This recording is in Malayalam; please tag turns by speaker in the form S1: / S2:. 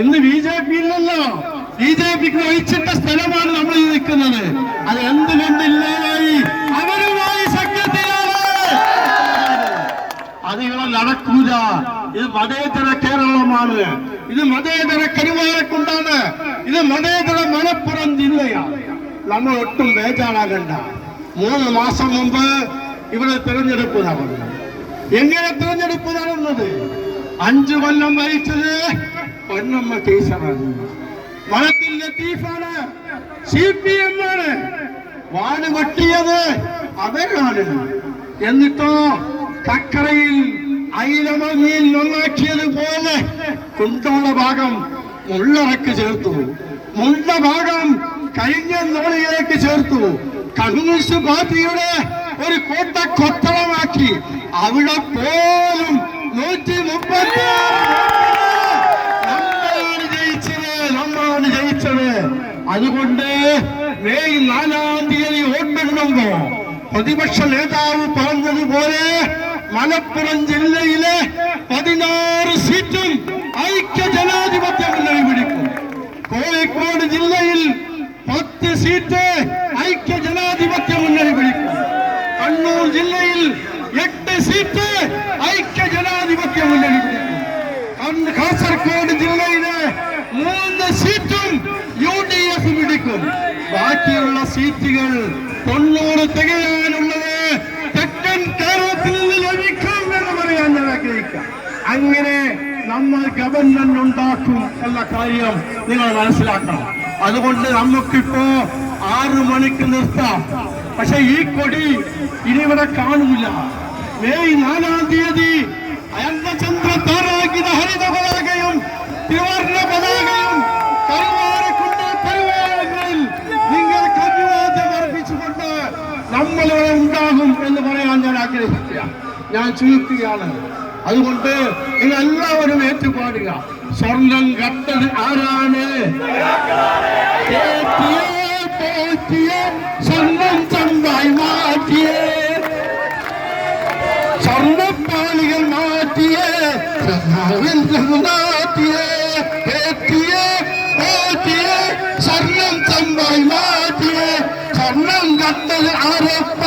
S1: ഇന്ന് BJP ഇല്ലല്ലോ. BJPക്ക് ഒഴിച്ചിട്ട സ്ഥലമാണ് നമ്മൾ ഈ നിൽക്കുന്നത്. അത് എന്തുകൊണ്ടില്ലാതായി? അവരുമായി സഖ്യത്തിലാണ്. അത് ഇവിടെ നടക്കൂല. ഇത് മതേതര കേരളമാണ്. ഇത് മതേതര കരുവാരക്കുണ്ടാണ്. ഇത് മതേതര മലപ്പുറം ജില്ലയാണ്. നമ്മൾ ഒട്ടും ബേജാറാകണ്ട. 3 മാസം മുമ്പ് ഇവിടെ തെരഞ്ഞെടുപ്പ് നടന്നു. എങ്ങനെ തെരഞ്ഞെടുപ്പ് നടന്നത്? 5 കൊല്ലം ഭരിച്ചത് പൊന്നമ്മ ടീച്ചറാണ്. മണത്തിൽ ലത്തീഫാണ്. CPM ആണ്. വാട് വെട്ടിയത് അവരാണ്. എന്നിട്ടോ കക്കറയിൽ അയിലമീൻ നന്നാക്കിയതുപോലെ കുണ്ടോള ഭാഗം മുള്ളറക്ക് ചേർത്തു. മുള്ള ഭാഗം കഴിഞ്ഞ നോളിലേക്ക് ചേർത്തു. കമ്മ്യൂണിസ്റ്റ് പാർട്ടിയുടെ ഒരു കോട്ട കൊത്തളമാക്കി. അവിടെ പോലും 136 നമ്മളാണ് ജയിച്ചത്. അതുകൊണ്ട് മെയ് 4-ാം തീയതി വോട്ടെണ്ണുമ്പോ പ്രതിപക്ഷ നേതാവ് പറഞ്ഞതുപോലെ മലപ്പുറം ജില്ലയിലെ 16 സീറ്റും ഐക്യ ജനാധിപത്യ മുന്നണി പിടിക്കും. കോഴിക്കോട് ജില്ലയിൽ 10 സീറ്റ് ഐക്യ ജനാധിപത്യ മുന്നണി പിടിക്കും. കണ്ണൂർ ജില്ലയിൽ 8 സീറ്റ് ഐക്യ ജനാധിപത്യ മുന്നണി പിടിക്കും. കാസർഗോഡ് ജില്ലയിലെ 3 സീറ്റും UDF പിടിക്കും. ബാക്കിയുള്ള സീറ്റുകൾ 90 തികയാനുള്ളത് തെക്കൻ കേരളത്തിൽ നിന്ന് ലഭിക്കും എന്ന് പറയാൻ ഞാൻ ആഗ്രഹിക്കാം. അങ്ങനെ നമ്മൾ ഗവൺമെന്റ് ഉണ്ടാക്കും എന്ന കാര്യം നിങ്ങൾ മനസ്സിലാക്കണം. അതുകൊണ്ട് നമുക്കിപ്പോ 6 മണിക്ക് നിർത്താം. പക്ഷെ ഈ കൊടി ഇനി ഇവിടെ കാണൂല. മെയ് 4-ാം തീയതി അയർന്നചന്ദ്ര താരാഗിത ഹരിത പതാകയും ത്രിവർണ്ണ പതാകയും കരുവാരക്കുണ്ട് പരിവാരങ്ങളിൽ നിങ്ങൾക്ക് അഭിവാദ്യം അർപ്പിച്ചുകൊണ്ട് നമ്മളിവിടെ ഉണ്ടാകും എന്ന് പറയാൻ ഞാൻ ആഗ്രഹിക്കുക. ഞാൻ ചുരുക്കുകയാണ്. അതുകൊണ്ട് നിങ്ങൾ എല്ലാവരും ഏറ്റുപാടുക. സ്വർണം കട്ടത് ആരാണ്? സ്വർണം ചമ്പായി മാറ്റിയേ, സ്വർണ്ണപ്പാളികൾ മാറ്റിയേ, സ്വർണം ചമ്പായി മാറ്റിയേ, സ്വർണം കട്ടത് ആരപ്പ?